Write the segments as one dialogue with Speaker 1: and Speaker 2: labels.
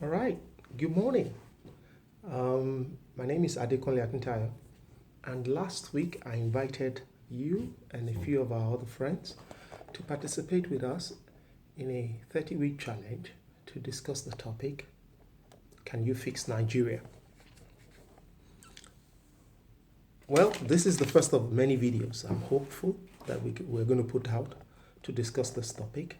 Speaker 1: All right. Good morning. My name is Adekunle Akintayo, and last week I invited you and a few of our other friends to participate with us in a 30-week challenge to discuss the topic, Can You Fix Nigeria? Well, this is the first of many videos I'm hopeful that we're going to put out to discuss this topic.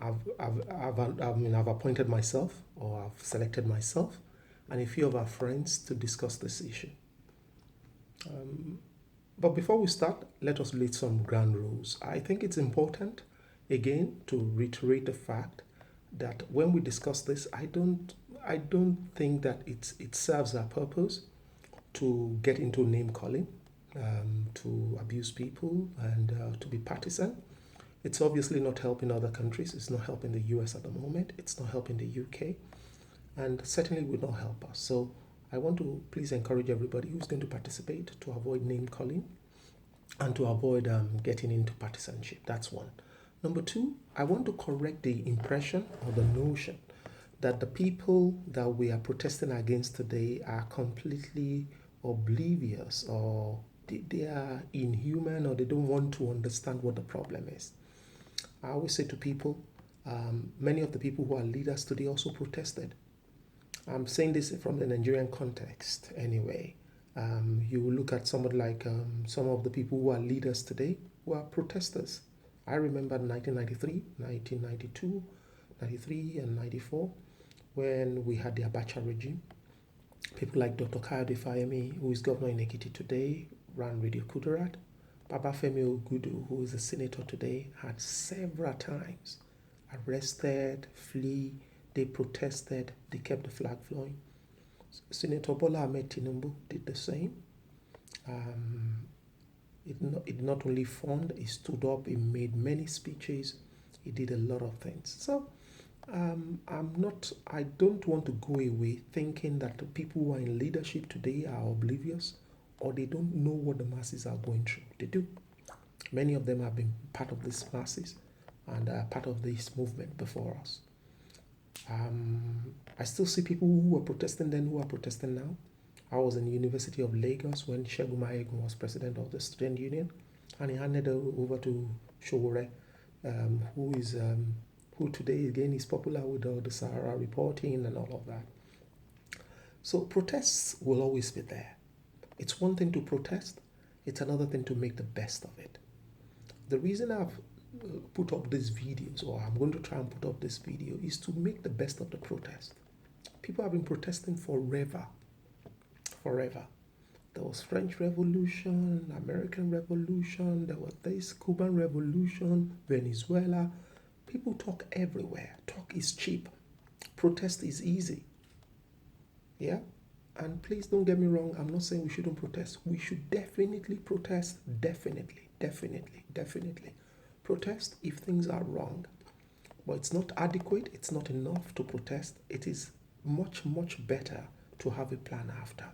Speaker 1: I've appointed myself, or I've selected myself and a few of our friends to discuss this issue. But before we start, let us lay some ground rules. I think it's important, again, to reiterate the fact that when we discuss this, I don't think that it serves our purpose to get into name calling, to abuse people, and to be partisan. It's obviously not helping other countries. It's not helping the US at the moment. It's not helping the UK, and certainly will not help us. So I want to please encourage everybody who's going to participate to avoid name calling and to avoid getting into partisanship. That's one. Number two, I want to correct the impression or the notion that the people that we are protesting against today are completely oblivious, or they are inhuman, or they don't want to understand what the problem is. I always say to people, many of the people who are leaders today also protested. I'm saying this from the Nigerian context anyway. You will look at somebody like some of the people who are leaders today who are protesters. I remember 1993, 1992, 93, and 94 when we had the Abacha regime. People like Dr. Kayode Fayemi, who is governor in Ekiti today, ran Radio Kudirat. Babafemi Ogudu, who is a senator today, had several times arrested, flee. They protested. They kept the flag flying. Senator Bola Ahmed Tinubu did the same. It not only fund, he stood up, he made many speeches, he did a lot of things. So I don't want to go away thinking that the people who are in leadership today are oblivious, or they don't know what the masses are going through. They do. Many of them have been part of these masses and are part of this movement before us. I still see people who were protesting then who are protesting now. I was in the University of Lagos when Segun Mayegun was president of the student union, and he handed over to Showore, who today again is popular with all the Sahara reporting and all of that. So protests will always be there. It's one thing to protest, it's another thing to make the best of it. The reason I've put up these videos, or I'm going to try and put up this video, is to make the best of the protest. People have been protesting forever. Forever. There was French Revolution, American Revolution, there was this Cuban Revolution, Venezuela. People talk everywhere. Talk is cheap. Protest is easy. Yeah? And please don't get me wrong, I'm not saying we shouldn't protest. We should definitely protest. Definitely, definitely, definitely. Protest if things are wrong. But it's not adequate, it's not enough to protest. It is much, much better to have a plan after.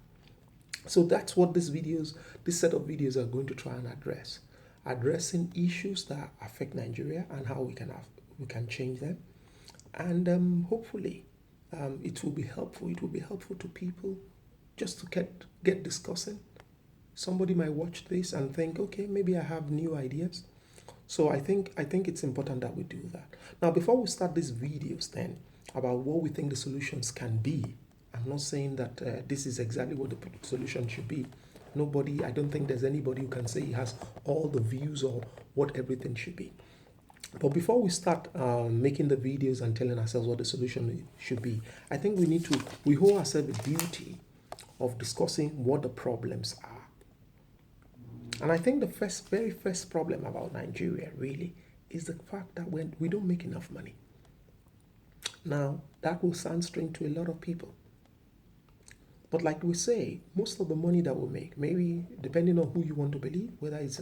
Speaker 1: So that's what this set of videos are going to try and address. Addressing issues that affect Nigeria and how we can change them. And hopefully it will be helpful. It will be helpful to people just to get discussing. Somebody might watch this and think, okay, maybe I have new ideas. So I think it's important that we do that. Now, before we start these videos then about what we think the solutions can be, I'm not saying that this is exactly what the solution should be. I don't think there's anybody who can say he has all the views or what everything should be. But before we start making the videos and telling ourselves what the solution should be, I think we hold ourselves a duty of discussing what the problems are. And I think the very first problem about Nigeria really is the fact that we don't make enough money. Now, that will sound strange to a lot of people. But like we say, most of the money that we make, maybe depending on who you want to believe, whether it's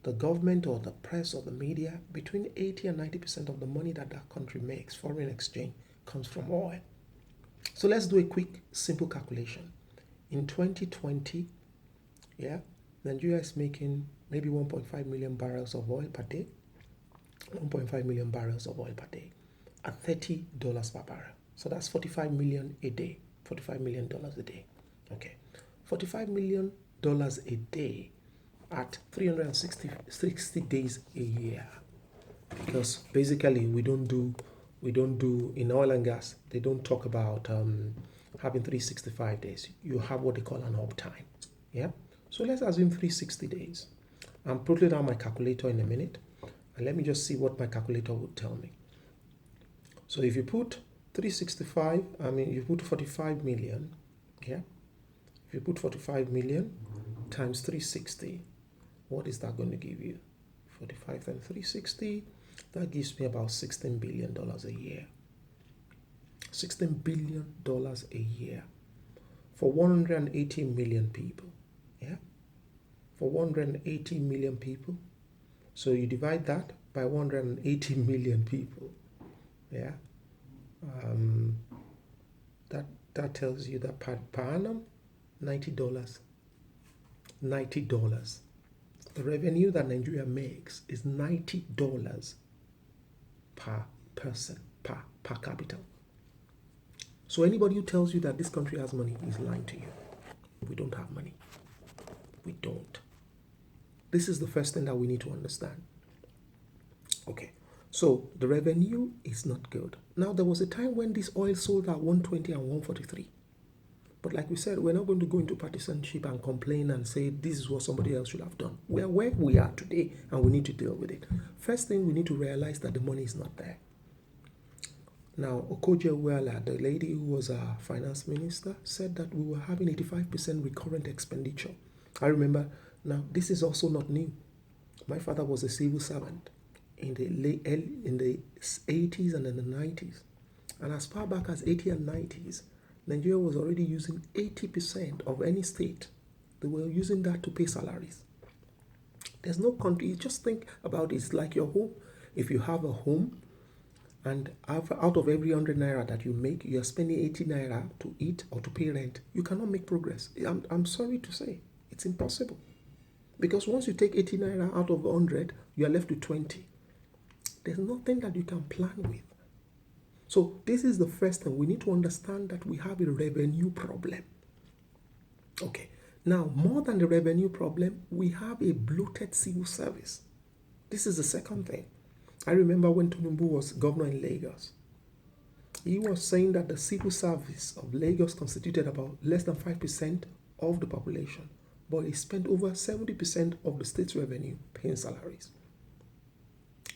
Speaker 1: the government or the press or the media, between 80 and 90% of the money that country makes, foreign exchange, comes from oil. So let's do a quick, simple calculation. In 2020, Nigeria is making maybe 1.5 million barrels of oil per day. 1.5 million barrels of oil per day. at $30 per barrel. So that's 45 million a day. $45 million a day. Okay. $45 million a day at 360 days a year. Because basically we don't do in oil and gas, they don't talk about having 365 days. You have what they call an uptime. Yeah. So let's assume 360 days. I'm putting down my calculator in a minute, and let me just see what my calculator would tell me. So if you put 365, you put 45 million, yeah? If you put 45 million times 360, what is that going to give you? 45 times 360, that gives me about $16 billion a year. $16 billion a year for 180 million people, yeah? For 180 million people. So you divide that by 180 million people, yeah? That tells you that per annum, $90. $90. The revenue that Nigeria makes is $90 per person, per capita. So anybody who tells you that this country has money is lying to you. We don't have money. We don't. This is the first thing that we need to understand. Okay. So the revenue is not good. Now there was a time when this oil sold at 120 and 143. But like we said, we're not going to go into partisanship and complain and say this is what somebody else should have done. We are where we are today and we need to deal with it. First thing, we need to realize that the money is not there. Now, Okoje-Iweala, the lady who was our finance minister, said that we were having 85% recurrent expenditure. I remember, now this is also not new. My father was a civil servant in the 80s and in the 90s. And as far back as 80s and 90s, Nigeria was already using 80% of any state. They were using that to pay salaries. There's no country, just think about it, it's like your home. If you have a home, and out of every 100 naira that you make, you are spending 80 naira to eat or to pay rent, you cannot make progress. I'm sorry to say, it's impossible. Because once you take 80 naira out of 100, you are left with 20. There's nothing that you can plan with. So this is the first thing. We need to understand that we have a revenue problem. Okay. Now, more than the revenue problem, we have a bloated civil service. This is the second thing. I remember when Tinubu was governor in Lagos, he was saying that the civil service of Lagos constituted about less than 5% of the population, but he spent over 70% of the state's revenue paying salaries.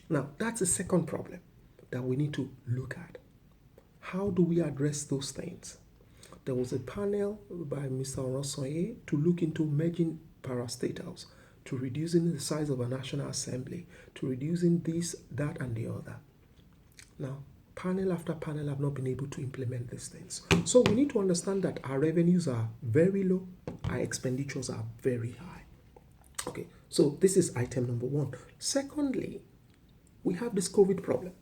Speaker 1: Now, that's the second problem that we need to look at. How do we address those things? There was a panel by Mr. Oronsoye to look into merging parastatals, to reducing the size of a national assembly, to reducing this, that, and the other. Now, panel after panel have not been able to implement these things. So we need to understand that our revenues are very low, our expenditures are very high. Okay, so this is item number one. Secondly, we have this COVID problem.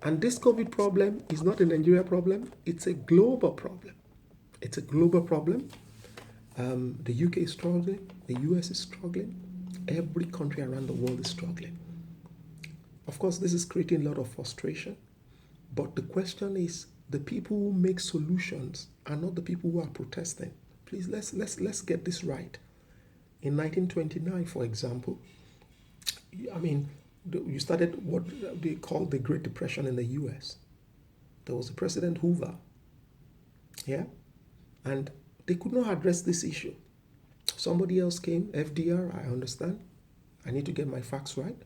Speaker 1: And this COVID problem is not a Nigeria problem, it's a global problem. It's a global problem. The UK is struggling, the US is struggling, every country around the world is struggling. Of course, this is creating a lot of frustration, but the question is, the people who make solutions are not the people who are protesting. Please, let's get this right. In 1929, for example, you started what they call the Great Depression in the US. There was a President Hoover, yeah, and they could not address this issue. Somebody else came, FDR, I understand. I need to get my facts right.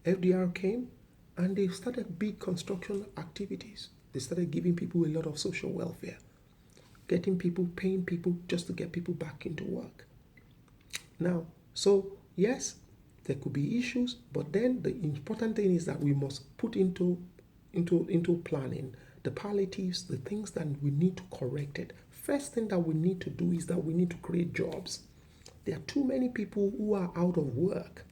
Speaker 1: FDR came and they started big construction activities. They started giving people a lot of social welfare, getting people, paying people just to get people back into work. Now, so yes, there could be issues, but then the important thing is that we must put into planning the palliatives, the things that we need to correct it. First thing that we need to do is that we need to create jobs. There are too many people who are out of work.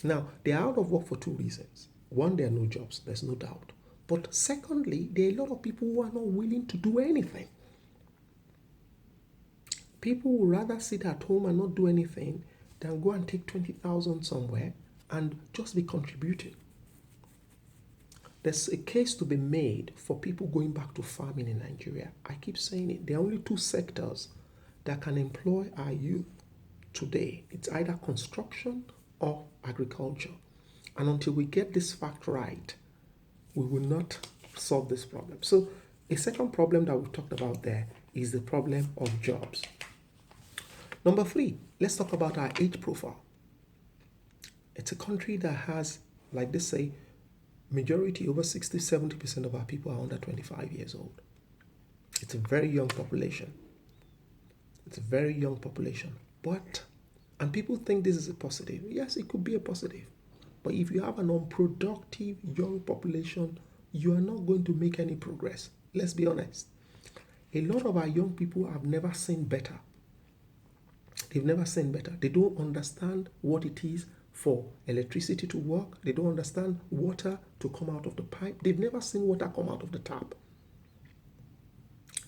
Speaker 1: Now, they are out of work for two reasons. One, there are no jobs, there's no doubt. But secondly, there are a lot of people who are not willing to do anything. People would rather sit at home and not do anything than go and take 20,000 somewhere and just be contributing. There's a case to be made for people going back to farming in Nigeria. I keep saying it. There are only two sectors that can employ our youth today. It's either construction or agriculture. And until we get this fact right, we will not solve this problem. So, a second problem that we've talked about there is the problem of jobs. Number three, let's talk about our age profile. It's a country that has, like they say, majority, over 60-70% of our people are under 25 years old. It's a very young population. It's a very young population. And people think this is a positive. Yes, it could be a positive. But if you have an unproductive young population, you are not going to make any progress. Let's be honest. A lot of our young people have never seen better. They've never seen better. They don't understand what it is for electricity to work. They don't understand water to come out of the pipe. They've never seen water come out of the tap.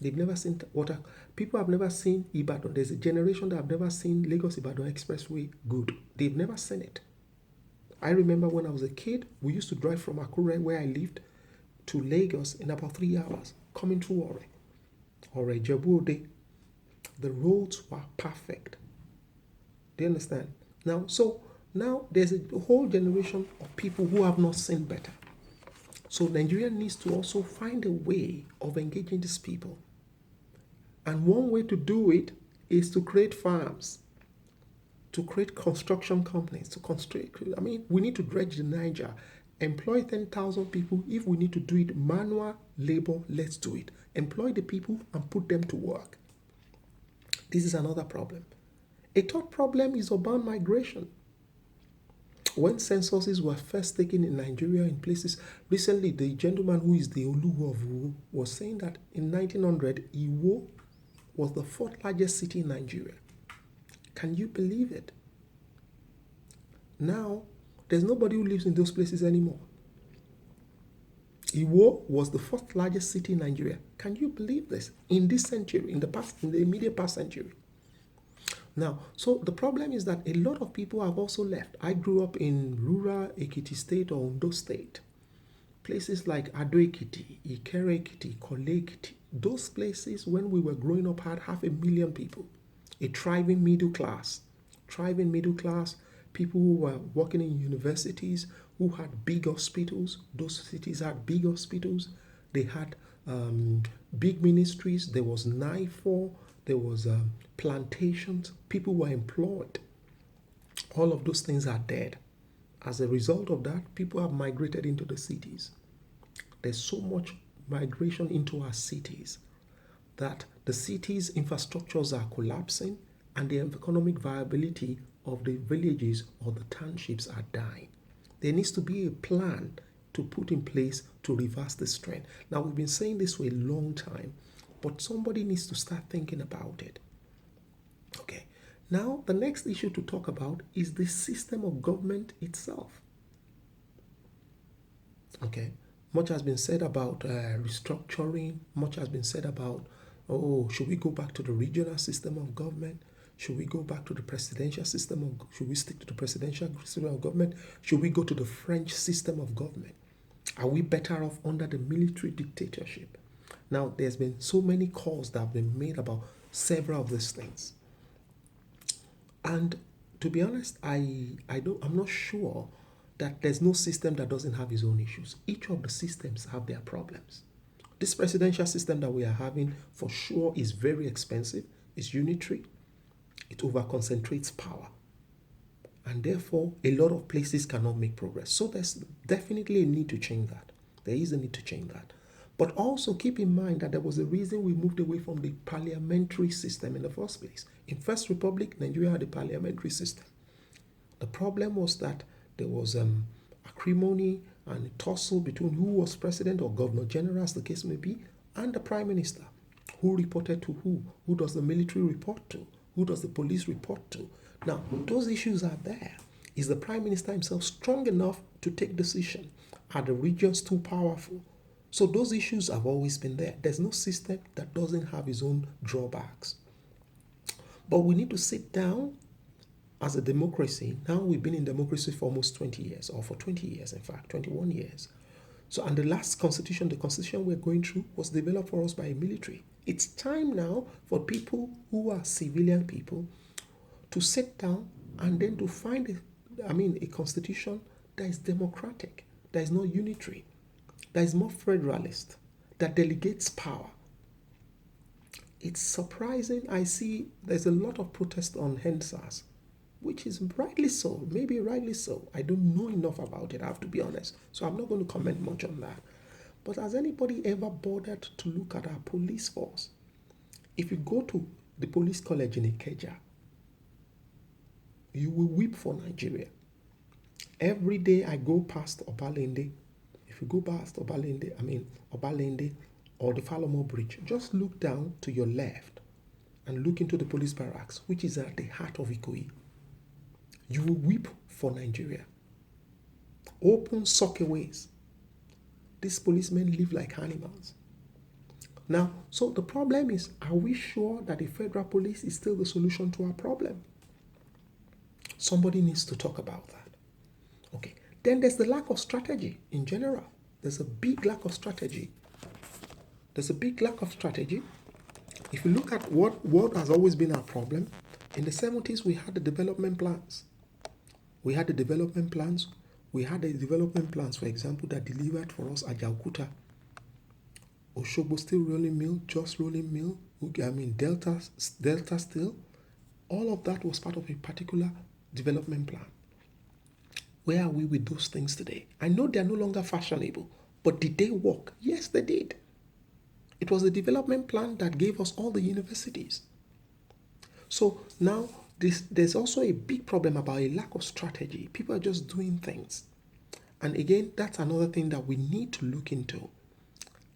Speaker 1: They've never seen water. People have never seen Ibadan. There's a generation that have never seen Lagos-Ibadan Expressway good. They've never seen it. I remember when I was a kid, we used to drive from Akure, where I lived, to Lagos in about 3 hours, coming through Ore, Jebu-Ode. The roads were perfect. Do you understand? Now there's a whole generation of people who have not seen better. So Nigeria needs to also find a way of engaging these people. And one way to do it is to create farms, to create construction companies, we need to dredge the Niger, employ 10,000 people. If we need to do it manual labor, let's do it. Employ the people and put them to work. This is another problem. A third problem is urban migration. When censuses were first taken in Nigeria in places, recently the gentleman who is the Oluwo of Uwu was saying that in 1900, Iwo was the fourth largest city in Nigeria. Can you believe it? Now, there's nobody who lives in those places anymore. Iwo was the fourth largest city in Nigeria. Can you believe this? In this century, in the immediate past century. Now, so the problem is that a lot of people have also left. I grew up in rural Ekiti State or Ondo State. Places like Ado Ekiti, Ikere Ekiti, Kole Ekiti. Those places, when we were growing up, had 500,000 people. A thriving middle class, people who were working in universities, who had big hospitals. Those cities had big hospitals. They had big ministries. There was NIFO. There was plantations. People were employed. All of those things are dead. As a result of that, people have migrated into the cities. There's so much migration into our cities that the cities' infrastructures are collapsing and the economic viability of the villages or the townships are dying. There needs to be a plan to put in place to reverse this trend. Now, we've been saying this for a long time, but somebody needs to start thinking about it. Okay. Now, the next issue to talk about is the system of government itself. Okay. Much has been said about restructuring. Much has been said about, should we go back to the regional system of government? Should we go back to the presidential system? Should we stick to the presidential system of government? Should we go to the French system of government? Are we better off under the military dictatorship? Now, there's been so many calls that have been made about several of these things. And to be honest, I'm not sure that there's no system that doesn't have its own issues. Each of the systems have their problems. This presidential system that we are having for sure is very expensive, it's unitary, it overconcentrates power. And therefore, a lot of places cannot make progress. So there's definitely a need to change that. There is a need to change that. But also keep in mind that there was a reason we moved away from the parliamentary system in the first place. In First Republic, Nigeria had a parliamentary system. The problem was that there was acrimony and a tussle between who was president or governor general, as the case may be, and the prime minister. Who reported to who? Who does the military report to? Who does the police report to? Now, those issues are there. Is the prime minister himself strong enough to take decision? Are the regions too powerful? So those issues have always been there. There's no system that doesn't have its own drawbacks. But we need to sit down as a democracy. Now we've been in democracy for almost 20 years, or for 20 years, in fact, 21 years. So, and the last constitution, the constitution we're going through, was developed for us by a military. It's time now for people who are civilian people to sit down and then to find a constitution that is democratic, that is not unitary, that is more federalist, that delegates power. It's surprising. I see there's a lot of protest on HENSAS, which is rightly so, maybe rightly so. I don't know enough about it, I have to be honest. So I'm not going to comment much on that. But has anybody ever bothered to look at our police force? If you go to the police college in Ikeja, you will weep for Nigeria. Every day I go past Obalende, if you go past Obalende or the Falomo Bridge, just look down to your left and look into the police barracks, which is at the heart of Ikoyi. You will weep for Nigeria. Open soccerways. These policemen live like animals. Now, so the problem is, are we sure that the federal police is still the solution to our problem? Somebody needs to talk about that. Okay. Then there's the lack of strategy in general. There's a big lack of strategy. If you look at what has always been our problem, in the 70s we had the development plans. We had the development plans, for example, that delivered for us Ajaokuta, Oshogbo Steel Rolling Mill, Jos Rolling Mill, Delta Steel. All of that was part of a particular development plan. Where are we with those things today? I know they are no longer fashionable, but did they work? Yes, they did. It was the development plan that gave us all the universities. So now there's also a big problem about a lack of strategy. People are just doing things. And again, that's another thing that we need to look into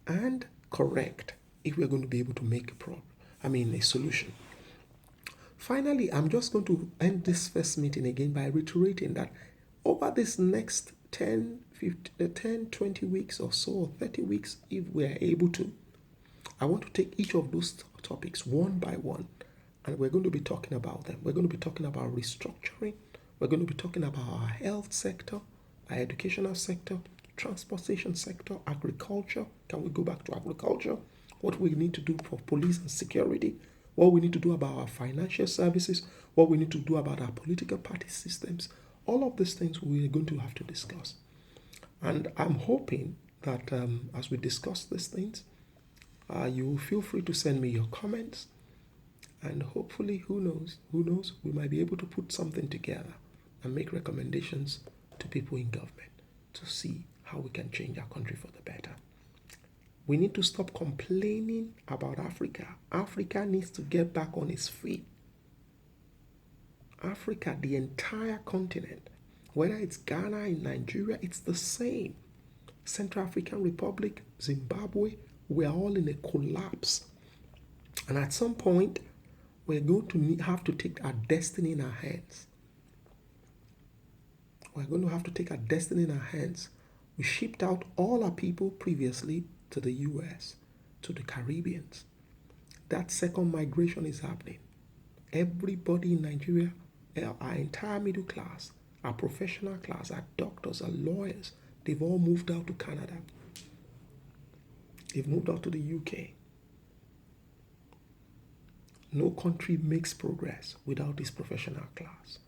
Speaker 1: and correct if we're going to be able to make a solution. Finally, I'm just going to end this first meeting again by reiterating that over this next 10, 20 weeks or so, or 30 weeks, if we're able to, I want to take each of those topics one by one, and we're going to be talking about them. We're going to be talking about restructuring. We're going to be talking about our health sector, our educational sector, transportation sector, agriculture. Can we go back to agriculture? What we need to do for police and security, what we need to do about our financial services, what we need to do about our political party systems. All of these things we're going to have to discuss. And I'm hoping that as we discuss these things, you will feel free to send me your comments. And hopefully, who knows, we might be able to put something together and make recommendations to people in government to see how we can change our country for the better. We need to stop complaining about Africa. Africa needs to get back on its feet. Africa, the entire continent, whether it's Ghana, in Nigeria, it's the same. Central African Republic, Zimbabwe, we are all in a collapse. And at some point, we're going to have to take our destiny in our hands. We shipped out all our people previously to the US, to the Caribbeans. That second migration is happening. Everybody in Nigeria, our entire middle class, our professional class, our doctors, our lawyers, they've all moved out to Canada. They've moved out to the UK. No country makes progress without this professional class.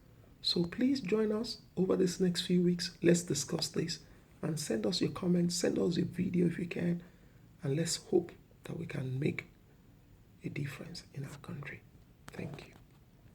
Speaker 1: So please join us over this next few weeks. Let's discuss this and send us your comments, send us a video if you can, and let's hope that we can make a difference in our country.